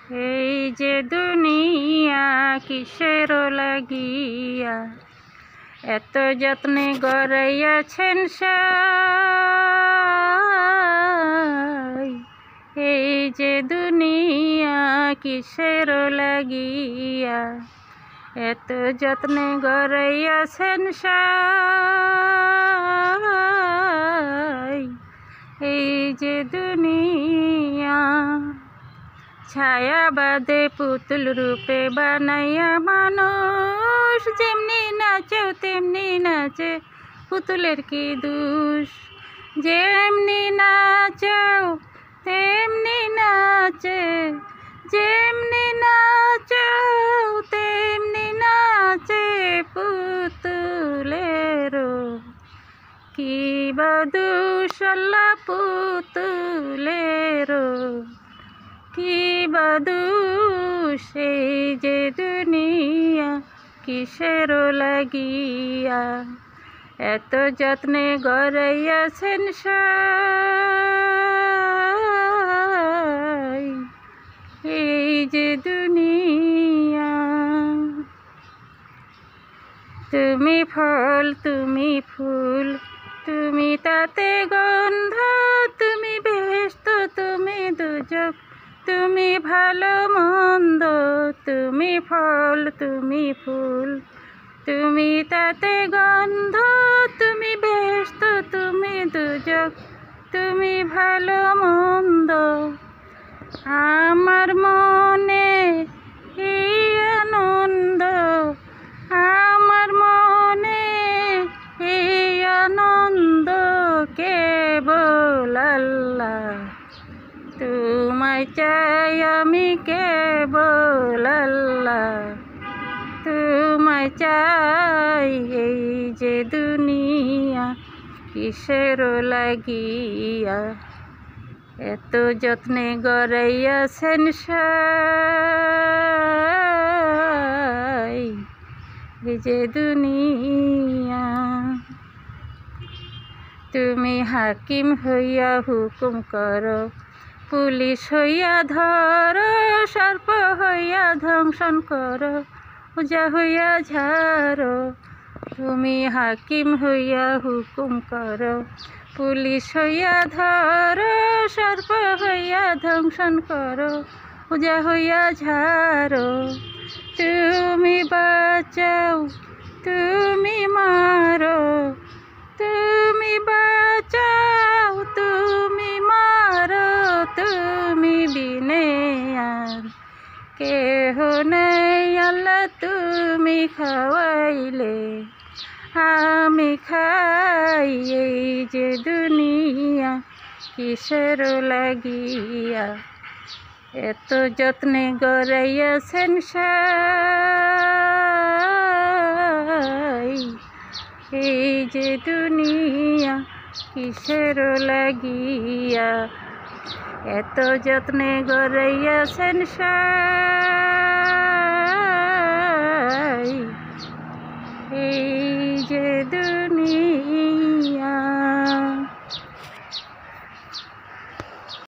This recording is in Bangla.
এই যে দুনিয়া কিসের লাগিয়া এত যত্নে গড়াইয়াছেন সাই। এই যে দুনিয়া কিসের লাগিয়া এত যত্নে গড়াইয়াছেন সাই। এই যে দুনিয়া ছায়া বাদে পুতুল রূপে বানাইয়া মানুষ যেমনি নাচেও তেমনি নাচে পুতুলের কি দোষ। যেমনি নাচেও তেমনি নাচে, যেমনি নাচেও তেমনি নাচে পুতুলেরও কি বা দোষ আল্লাহ পুতুলেরও কি বা দোষ। এই যে দুনিয়া কিসের লাগিয়া এত যত্নে গড়াইয়াছেন সাই। এই যে দুনিয়া তুমি ফল তুমি ফুল তুমি তাতে গন্ধ, তুমি বেহেশত তুমি দুজক, তুমি ভালো মন্দ। তুমি ফল তুমি ফুল তুমি তাতে গন্ধ, তুমি বেহেশত তুমি দুজক, তুমি ভালো মন্দ। আমার মনে এই আনন্দ, আমার মনে এই আনন্দ কেবল আল্লাহ তোমায় চাই আমি কেবল আল্লাহ তোমায় চাই। এই যে দুনিয়া কিসের লাগিয়া এত যত্নে গড়াইয়াছেন সাই। এই যে দুনিয়া তুমি হাকিম হইয়া হুকুম করো, পুলিশ হইয়া ধরো, সর্প হইয়া ধ্বংসন করো, পূজা হইয়া ঝাড়ো। তুমি হাকিম হইয়া হুকুম করো, পুলিশ হইয়া ধরো, সর্প হইয়া ধ্বংসন করো, পূজা হইয়া ঝাড়ো। তুমি বাঁচাও তুমি মারো, তুমি বাঁচাও তুমি মারো, তুমি বিনে আর কেহ নেই আল্লাহ। তুমি খাওয়াইলে আমি খাই। এই যে দুনিয়া কিসের লাগিয়া এত যত্নে গড়াইয়াছেন সাই। এই যে দুনিয়া কিসের লাগিয়া এত যত্নে গড়াইয়াছেন সাই।